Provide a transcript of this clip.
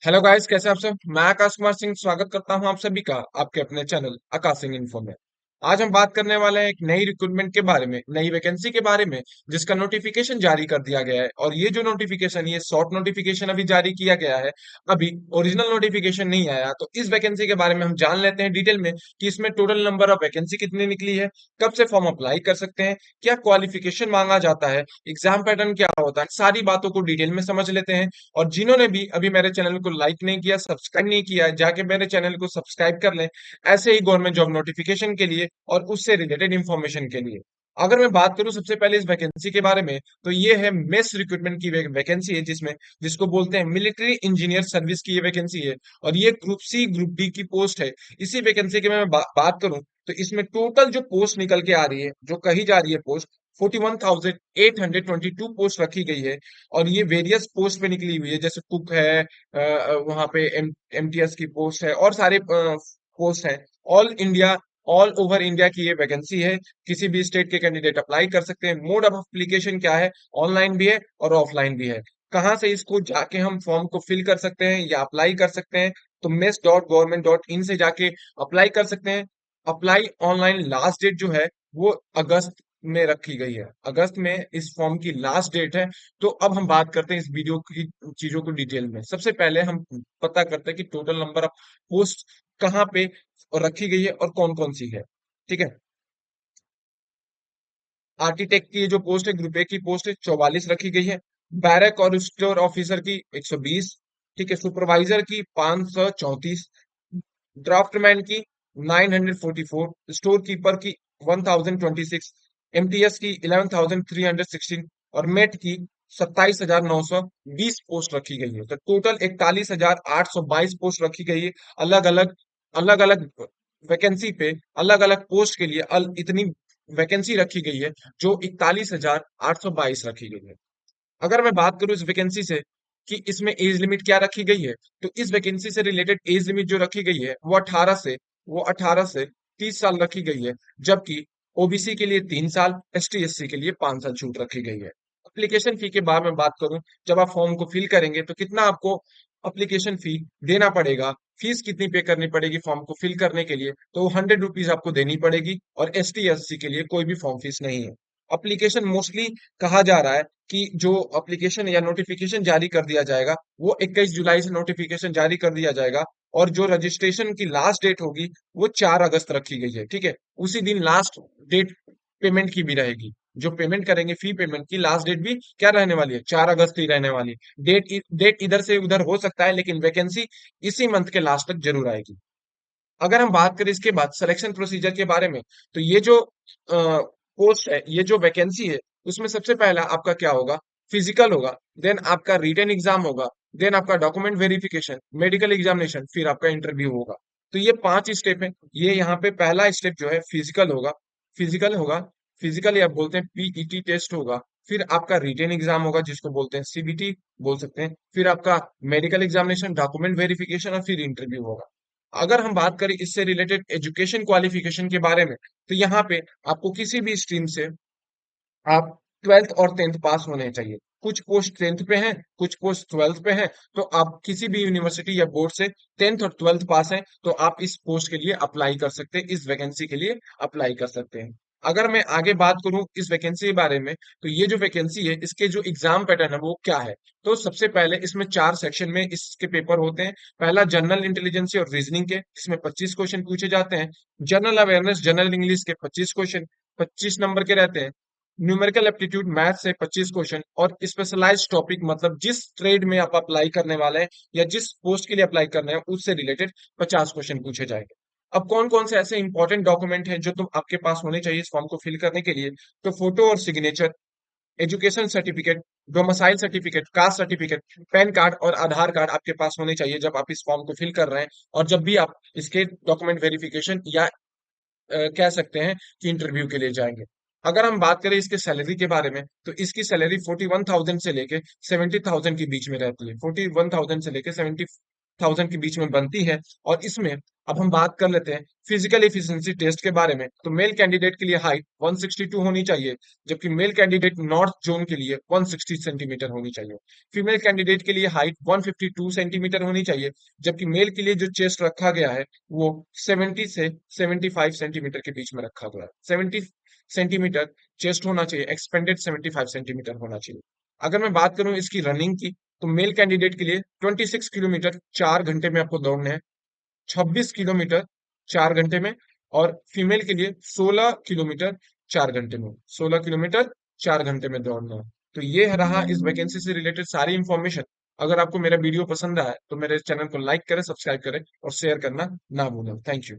Hello guys, कैसे आप सब। मैं आकाश कुमार सिंह स्वागत करता हूं आप सभी का आपके अपने चैनल आकाश सिंह इन्फो में। आज हम बात करने वाले हैं एक नई रिक्रूटमेंट के बारे में, नई वैकेंसी के बारे में, जिसका नोटिफिकेशन जारी कर दिया गया है। और ये जो नोटिफिकेशन, ये शॉर्ट नोटिफिकेशन अभी जारी किया गया है। अभी ओरिजिनल नोटिफिकेशन नहीं आया। तो इस वैकेंसी के बारे में हम जान लेते हैं डिटेल में कि इसमें टोटल नंबर ऑफ वैकेंसी कितनी निकली है, कब से फॉर्म अप्लाई कर सकते हैं, क्या क्वालिफिकेशन मांगा जाता है, एग्जाम पैटर्न क्या होता है, सारी बातों को डिटेल में समझ लेते हैं। और जिन्होंने भी अभी मेरे चैनल को लाइक नहीं किया, सब्सक्राइब नहीं किया है, जाके मेरे चैनल को सब्सक्राइब कर लें, ऐसे ही गवर्नमेंट जॉब नोटिफिकेशन के लिए और उससे रिलेटेड इंफॉर्मेशन के लिए। अगर मैं बात करूं सबसे पहले इस वैकेंसी के बारे में, तो ये है मेस रिक्रूटमेंट की वैकेंसी है, जिसमें जिसको बोलते हैं मिलिट्री इंजीनियर सर्विस की ये वैकेंसी है। और ये ग्रुप सी ग्रुप डी की पोस्ट है। इसी वैकेंसी की मैं बात करूं तो इसमें टोटल जो पोस्ट निकल के आ रही है, जो कही जा रही है पोस्ट, 41,822 पोस्ट रखी गई है। और ये वेरियस पोस्ट पे निकली हुई है, जैसे कुक है, वहां पे एमटीएस की पोस्ट है और सारे पोस्ट है। All India, all over India की ये वैकेंसी है। किसी भी स्टेट के कैंडिडेट अप्लाई कर सकते हैं। मोड ऑफ एप्लीकेशन क्या है, ऑनलाइन भी है और ऑफलाइन भी है। कहाँ से इसको जाके हम फॉर्म को फिल कर सकते हैं या अप्लाई कर सकते हैं, तो mes.government.in से जाके अप्लाई कर सकते हैं। अप्लाई ऑनलाइन लास्ट डेट जो है वो अगस्त में रखी गई है। अगस्त में इस फॉर्म की लास्ट डेट है। तो अब हम बात करते हैं इस वीडियो की चीजों को डिटेल में। सबसे पहले हम पता करते हैं कि टोटल नंबर ऑफ पोस्ट कहाँ पे रखी गई है और कौन कौन सी है। ठीक है। आर्किटेक्ट की जो पोस्ट है, ग्रुप ए की पोस्ट है, 44 रखी गई है। बैरक और स्टोर ऑफिसर की 120। ठीक है। सुपरवाइजर की 534। ड्राफ्टमैन की 944। स्टोर कीपर की 1026। एमटीएस की 11,316। और मेट की 27,920 पोस्ट रखी गई है। तो टोटल 41,822 पोस्ट रखी गई है। अलग अलग वैकेंसी पे, अलग अलग पोस्ट के लिए इतनी वैकेंसी रखी गई है, जो 41,822 रखी गई है। अगर मैं बात करूं इस वैकेंसी से कि इसमें एज लिमिट क्या रखी गई है, तो इस वैकेंसी से रिलेटेड एज लिमिट जो रखी गई है वो 18 से 30 साल रखी गई है। जबकि ओबीसी के लिए 3 साल, एसटी एससी के लिए 5 साल छूट रखी गई है। एप्लीकेशन फी के बारे में बात करूं, जब आप फॉर्म को फिल करेंगे तो कितना आपको एप्लीकेशन फी देना पड़ेगा, फीस कितनी पे करनी पड़ेगी फॉर्म को फिल करने के लिए, तो 100 रुपीज आपको देनी पड़ेगी। और एसटी एससी के लिए कोई भी फॉर्म फीस नहीं है। एप्लीकेशन मोस्टली कहा जा रहा है कि जो एप्लीकेशन या नोटिफिकेशन जारी कर दिया जाएगा वो 21 जुलाई से नोटिफिकेशन जारी कर दिया जाएगा। और जो रजिस्ट्रेशन की लास्ट डेट होगी वो 4 अगस्त रखी गई है। ठीक है। उसी दिन लास्ट डेट पेमेंट की भी रहेगी। जो पेमेंट करेंगे फी पेमेंट की लास्ट डेट भी क्या रहने वाली है, 4 अगस्त ही रहने वाली है। डेट इधर से उधर हो सकता है, लेकिन वैकेंसी इसी मंथ के लास्ट तक जरूर आएगी। अगर हम बात करें इसके बाद सिलेक्शन प्रोसीजर के बारे में, तो ये जो पोस्ट है, ये जो वैकेंसी है, उसमें सबसे पहला आपका क्या होगा, फिजिकल होगा। देन आपका रिटन एग्जाम होगा। देन आपका डॉक्यूमेंट वेरिफिकेशन, मेडिकल एग्जामिनेशन, फिर आपका इंटरव्यू होगा। तो ये 5 स्टेप है। ये यहाँ पे पहला स्टेप जो है फिजिकल होगा। फिजिकल होगा, फिजिकल या बोलते हैं पीईटी टेस्ट होगा। फिर आपका रिटन एग्जाम होगा, जिसको बोलते हैं सीबीटी बोल सकते हैं। फिर आपका मेडिकल एग्जामिनेशन, डॉक्यूमेंट वेरिफिकेशन और फिर इंटरव्यू होगा। अगर हम बात करें इससे रिलेटेड एजुकेशन क्वालिफिकेशन के बारे में, तो यहाँ पे आपको किसी भी स्ट्रीम से आप 12th और 10th पास होने चाहिए। कुछ पोस्ट 10th पे हैं, कुछ पोस्ट 12th पे हैं। तो आप किसी भी यूनिवर्सिटी या बोर्ड से 10th और 12th पास हैं, तो आप इस पोस्ट के लिए अप्लाई कर सकते हैं, इस वैकेंसी के लिए अप्लाई कर सकते हैं। अगर मैं आगे बात करूं इस वैकेंसी के बारे में, तो ये जो वैकेंसी है इसके जो एग्जाम पैटर्न है वो क्या है। तो सबसे पहले इसमें 4 सेक्शन में इसके पेपर होते हैं। पहला जनरल इंटेलिजेंस और रीजनिंग के, इसमें 25 क्वेश्चन पूछे जाते हैं। जनरल अवेयरनेस, जनरल इंग्लिश के 25 क्वेश्चन 25 नंबर के रहते हैं। न्यूमेरिकल एप्टीट्यूड मैथ से 25 क्वेश्चन। और स्पेशलाइज्ड टॉपिक, मतलब जिस ट्रेड में आप अप्लाई करने वाले हैं या जिस पोस्ट के लिए अप्लाई करना है उससे रिलेटेड 50 क्वेश्चन पूछे जाएंगे। अब कौन कौन से ऐसे इंपॉर्टेंट डॉक्यूमेंट हैं जो तुम आपके पास होने चाहिए इस फॉर्म को फिल करने के लिए, तो फोटो और signature, education certificate, domicile certificate, caste certificate, pan card और आधार कार्ड आपके पास होने चाहिए जब आप इस फॉर्म को फिल कर रहे हैं। और जब भी आप इसके डॉक्यूमेंट वेरिफिकेशन या कह सकते हैं कि इंटरव्यू के लिए जाएंगे। अगर हम बात करें इसके सैलरी के बारे में, तो इसकी सैलरी 41,000 से लेके 70,000 के बीच में रहती है। 41,000 से लेके 70,000 के बीच में बनती है। और इसमें अब हम बात कर लेते हैं फिजिकल एफिशिएंसी टेस्ट के बारे में। तो मेल कैंडिडेट के लिए हाइट 162 होनी चाहिए, जबकि मेल कैंडिडेट नॉर्थ जोन के लिए 160 सेंटीमीटर होनी चाहिए। फीमेल कैंडिडेट के लिए हाइट 152 सेंटीमीटर होनी चाहिए, जबकि मेल के लिए जो चेस्ट रखा गया है वो 70 से 75 सेंटीमीटर के बीच में रखा गया है। 70 सेंटीमीटर चेस्ट होना चाहिए, एक्सपेंडेड 75 सेंटीमीटर होना चाहिए। अगर मैं बात करूं इसकी रनिंग की, तो मेल कैंडिडेट के लिए 26 किलोमीटर 4 घंटे में आपको दौड़ना है, 26 किलोमीटर 4 घंटे में। और फीमेल के लिए 16 किलोमीटर 4 घंटे में, 16 किलोमीटर 4 घंटे में दौड़ना है। तो ये रहा इस वैकेंसी से रिलेटेड सारी इंफॉर्मेशन। अगर आपको मेरा वीडियो पसंद आया तो मेरे चैनल को लाइक करें, सब्सक्राइब करें और शेयर करना ना भूलें। Thank you.